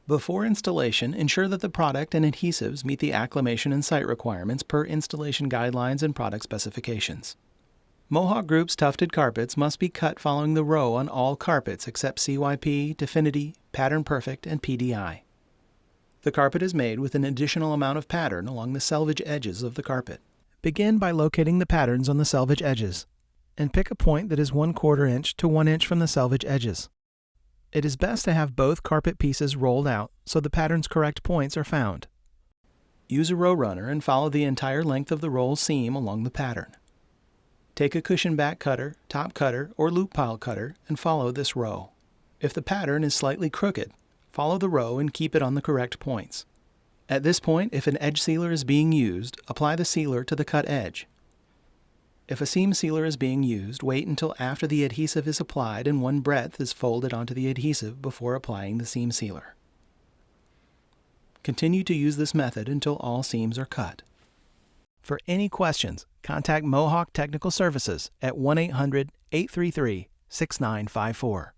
Before installation, ensure that the product and adhesives meet the acclimation and site requirements per installation guidelines and product specifications. Mohawk Group's tufted carpets must be cut following the row on all carpets except CYP, Definity, Pattern Perfect, and PDI. The carpet is made with an additional amount of pattern along the salvage edges of the carpet. Begin by locating the patterns on the salvage edges, and pick a point that is 1/4 inch to 1 inch from the salvage edges. It is best to have both carpet pieces rolled out so the pattern's correct points are found. Use a row runner and follow the entire length of the roll seam along the pattern. Take a cushion back cutter, top cutter, or loop pile cutter and follow this row. If the pattern is slightly crooked, follow the row and keep it on the correct points. At this point, if an edge sealer is being used, apply the sealer to the cut edge. If a seam sealer is being used, wait until after the adhesive is applied and one breadth is folded onto the adhesive before applying the seam sealer. Continue to use this method until all seams are cut. For any questions, contact Mohawk Technical Services at 1-800-833-6954.